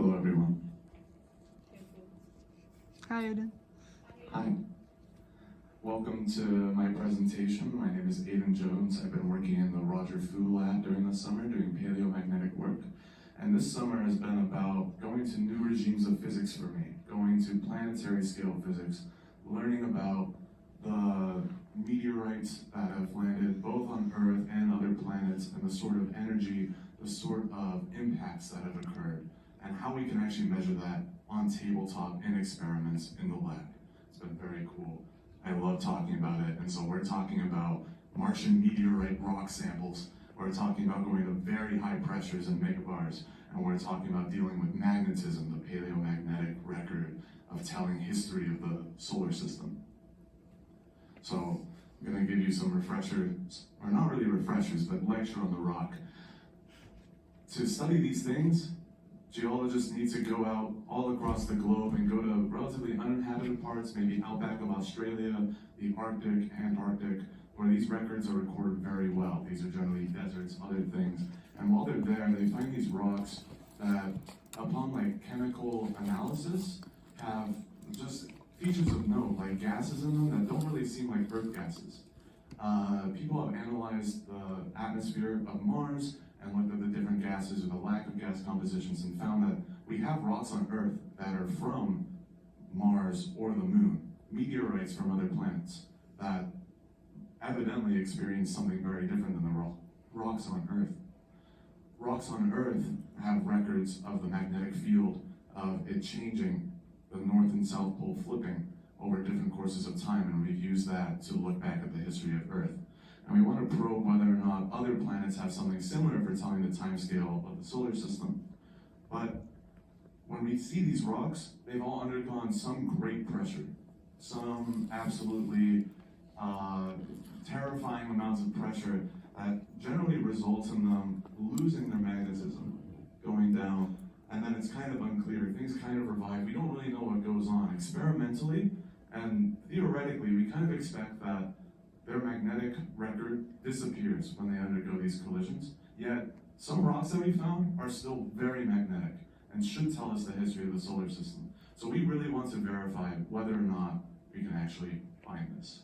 Hello, everyone. Hi, Aiden. Hi. Welcome to my presentation. My name is Aiden Jones. I've been working in the Roger Fu lab during the summer doing paleomagnetic work. And this summer has been about going to new regimes of physics for me, going to planetary scale physics, learning about the meteorites that have landed both on Earth and other planets and the sort of energy, the sort of impacts that have occurred, and how we can actually measure that on tabletop in experiments in the lab. It's been very cool. I love talking about it, and so we're talking about Martian meteorite rock samples. We're talking about going to very high pressures in megabars, and we're talking about dealing with magnetism, the paleomagnetic record of telling history of the solar system. So I'm going to give you some refreshers, or not really refreshers, but lecture on the rock. To study these things, geologists need to go out all across the globe and go to relatively uninhabited parts, maybe outback of Australia, the Arctic, Antarctic, where these records are recorded very well. These are generally deserts, other things. And while they're there, they find these rocks that, upon chemical analysis, have just features of note, like gases in them that don't really seem like Earth gases. People have analyzed the atmosphere of Mars and looked at the different gases or the lack of gas compositions and found that we have rocks on Earth that are from Mars or the Moon, meteorites from other planets that evidently experience something very different than the rocks on Earth. Rocks on Earth have records of the magnetic field, of it changing, the North and South Pole flipping over different courses of time, and we've used that to look back at the history of Earth. And we want to probe whether or not other planets have something similar for telling the timescale of the solar system. But when we see these rocks, they've all undergone some great pressure, some absolutely terrifying amounts of pressure that generally results in them losing their magnetism, going down, and then it's kind of unclear. Things kind of revive. We don't really know what goes on. Experimentally and theoretically, we kind of expect that their magnetic record disappears when they undergo these collisions. Yet, some rocks that we found are still very magnetic and should tell us the history of the solar system. So we really want to verify whether or not we can actually find this.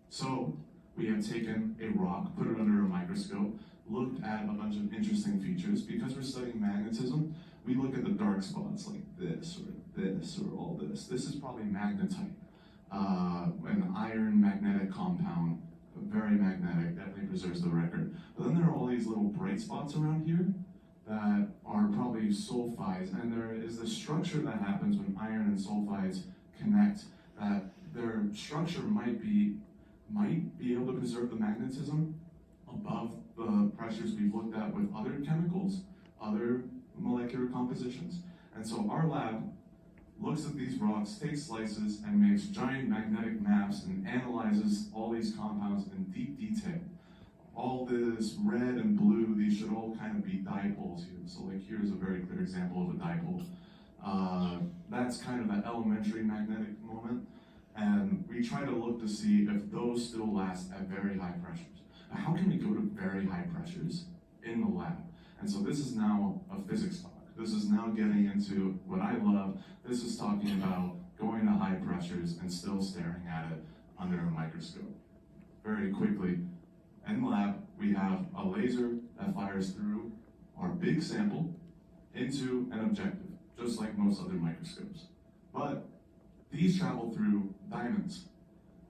So we have taken a rock, put it under a microscope, looked at a bunch of interesting features. Because we're studying magnetism, we look at the dark spots like this or all this. This is probably magnetite, an iron magnetic compound, very magnetic, definitely preserves the record. But then there are all these little bright spots around here that are probably sulfides, and there is this structure that happens when iron and sulfides connect, that their structure might be able to preserve the magnetism above the pressures we've looked at with other chemicals, other molecular compositions. And so our lab looks at these rocks, takes slices, and makes giant magnetic maps and analyzes all these compounds in deep detail. All this red and blue, these should all kind of be dipoles here. So here's a very clear example of a dipole. That's kind of the elementary magnetic moment. And we try to look to see if those still last at very high pressures. Now, how can we go to very high pressures in the lab? And so this is now a physics talk. This is now getting into what I love. This is talking about going to high pressures and still staring at it under a microscope. Very quickly, in the lab, we have a laser that fires through our big sample into an objective, just like most other microscopes. But these travel through diamonds.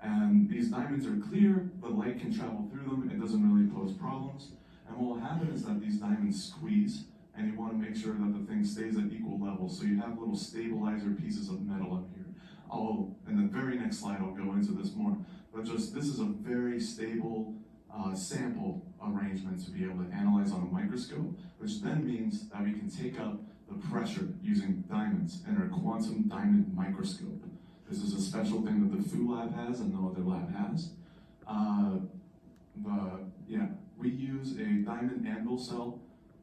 And these diamonds are clear, the light can travel through them, it doesn't really pose problems. And what will happen is that these diamonds squeeze, and you want to make sure that the thing stays at equal levels. So you have little stabilizer pieces of metal up here. In the very next slide, I'll go into this more. But this is a very stable sample arrangement to be able to analyze on a microscope, which then means that we can take up the pressure using diamonds in our quantum diamond microscope. This is a special thing that the Fu lab has and no other lab has. We use a diamond anvil cell,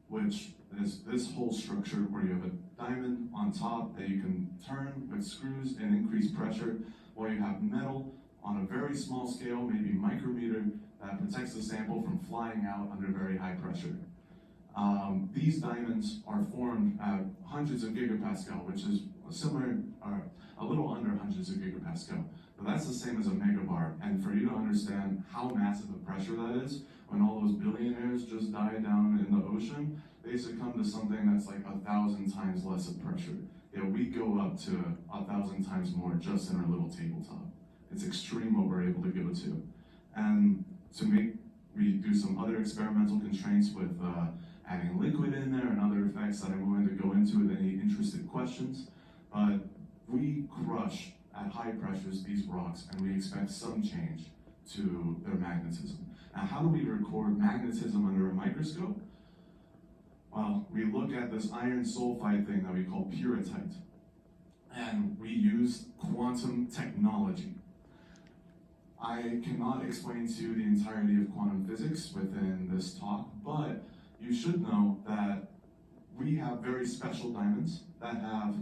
which is this whole structure where you have a diamond on top that you can turn with screws and increase pressure, while you have metal on a very small scale, maybe micrometer, that protects the sample from flying out under very high pressure. These diamonds are formed at hundreds of gigapascal, which is similar, or a little under hundreds of gigapascal. But that's the same as a megabar. And for you to understand how massive a pressure that is, when all those billionaires just die down in the ocean, they succumb to something that's like 1,000 times less of pressure. Yet we go up to 1,000 times more just in our little tabletop. It's extreme what we're able to go to. And we do some other experimental constraints with adding liquid in there and other effects that I'm going to go into with any interested questions. But we crush at high pressures these rocks, and we expect some change to their magnetism. Now, how do we record magnetism under a microscope? Well, we look at this iron sulfide thing that we call pyrrhotite, and we use quantum technology. I cannot explain to you the entirety of quantum physics within this talk, but you should know that we have very special diamonds that have,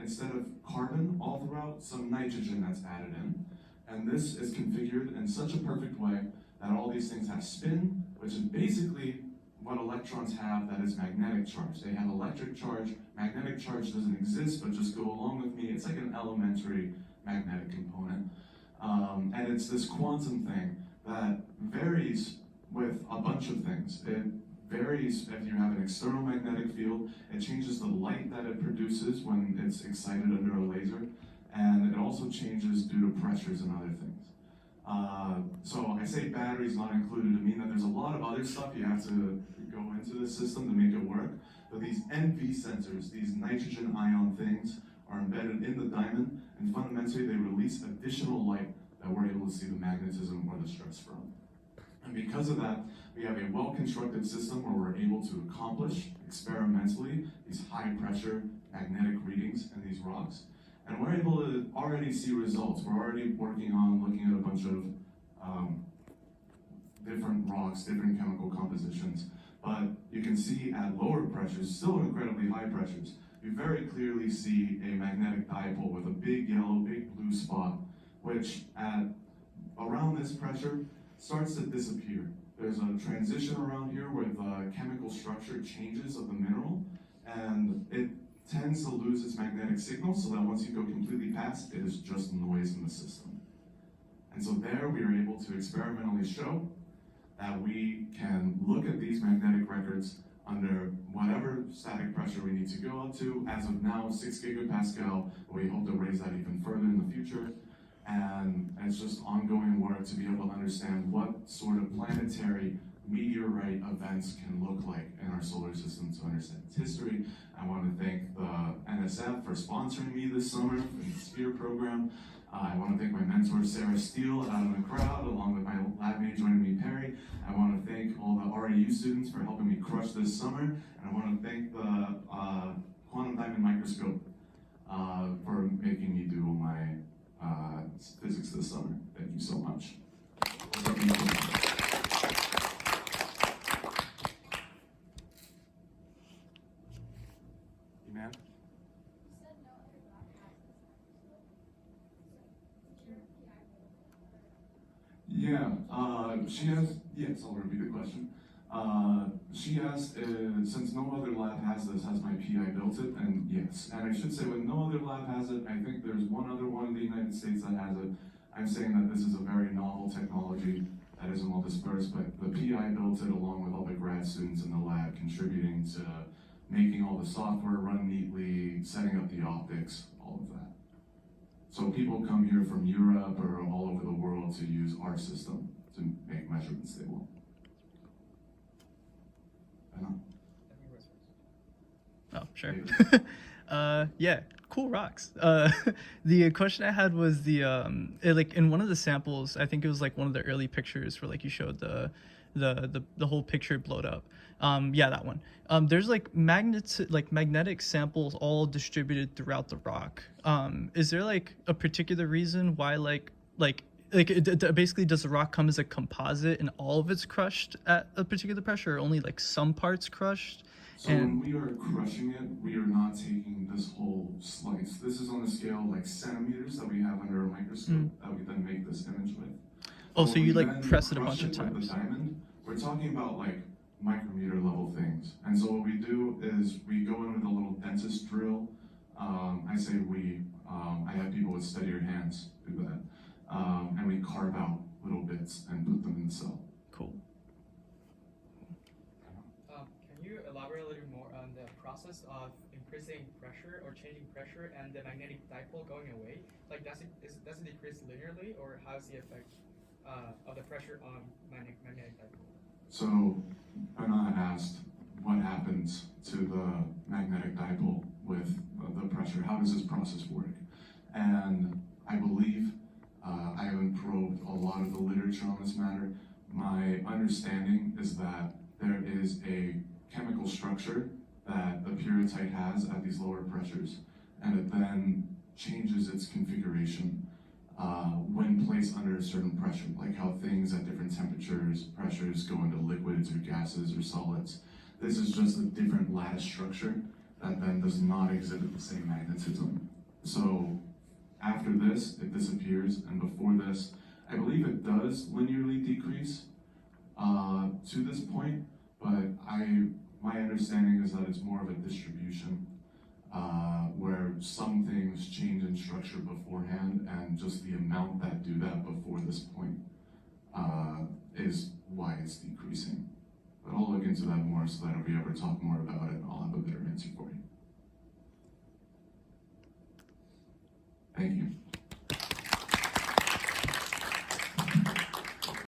instead of carbon all throughout, some nitrogen that's added in. And this is configured in such a perfect way that all these things have spin, which is basically what electrons have that is magnetic charge. They have electric charge. Magnetic charge doesn't exist, but just go along with me. It's like an elementary magnetic component. And it's this quantum thing that varies with a bunch of things. It varies if you have an external magnetic field. It changes the light that it produces when it's excited under a laser. And it also changes due to pressures and other things. So I say batteries not included to mean that there's a lot of other stuff you have to go into the system to make it work. But these NV sensors, these nitrogen ion things, are embedded in the diamond, and fundamentally they release additional light that we're able to see the magnetism or the stress from. And because of that, we have a well-constructed system where we're able to accomplish experimentally these high-pressure magnetic readings in these rocks. And we're able to already see results. We're already working on looking at a bunch of different rocks, different chemical compositions. But you can see at lower pressures, still incredibly high pressures, you very clearly see a magnetic dipole with a big yellow, big blue spot, which at around this pressure starts to disappear. There's a transition around here where the chemical structure changes of the mineral, and it tends to lose its magnetic signal, so that once you go completely past, it is just noise in the system. And so there we are able to experimentally show that we can look at these magnetic records under whatever static pressure we need to go up to. As of now, 6 gigapascal, we hope to raise that even further in the future. And it's just ongoing work to be able to understand what sort of planetary meteorite events can look like in our solar system to understand its history. I want to thank the NSF for sponsoring me this summer in the SPHERE program. I want to thank my mentor, Sarah Steele, out in the crowd, along with my lab mate joining me, Perry. I want to thank all the REU students for helping me crush this summer. And I want to thank the Quantum Diamond Microscope for making me do my physics this summer. Thank you so much. Man? Yeah, she asked, yes, I'll repeat the question. She asked, since no other lab has this, has my PI built it? And yes, and I should say when no other lab has it, I think there's one other one in the United States that has it. I'm saying that this is a very novel technology that isn't well dispersed, but the PI built it along with all the grad students in the lab, contributing to making all the software run neatly, setting up the optics, all of that. So people come here from Europe or all over the world to use our system to make measurements they want. Oh, sure. Yeah, cool rocks. The question I had was like in one of the samples, I think it was like one of the early pictures where like you showed the whole picture blowed up. Yeah, that one. There's like magnetic samples all distributed throughout the rock. Is there like a particular reason why basically does the rock come as a composite and all of it's crushed at a particular pressure, or only like some parts crushed? So when we are crushing it, we are not taking this whole slice. This is on the scale of like centimeters that we have under a microscope that we then make this image with. Oh, so you like press it a bunch of times. With the diamond, we're talking about like micrometer level things. And And so what we do is we go in with a little dentist drill. I say we, I have people with steadier hands do that. And we carve out little bits and put them in the cell. Cool. Can you elaborate a little more on the process of increasing pressure or changing pressure and the magnetic dipole going away? Like, does it decrease linearly, or how's the effect of the pressure on magnetic dipole? So Anna asked, what happens to the magnetic dipole with the pressure? How does this process work? And I believe I haven't probed a lot of the literature on this matter. My understanding is that there is a chemical structure that the pyrrhotite has at these lower pressures, and it then changes its configuration when placed under a certain pressure, like how things at different pressures go into liquids or gases or solids. This is just a different lattice structure that then does not exhibit the same magnetism. So after this, it disappears, and before this, I believe it does linearly decrease to this point, but my understanding is that it's more of a distribution where some things change in structure beforehand, and just the amount that do that before this point is why it's decreasing. But I'll look into that more so that if we ever talk more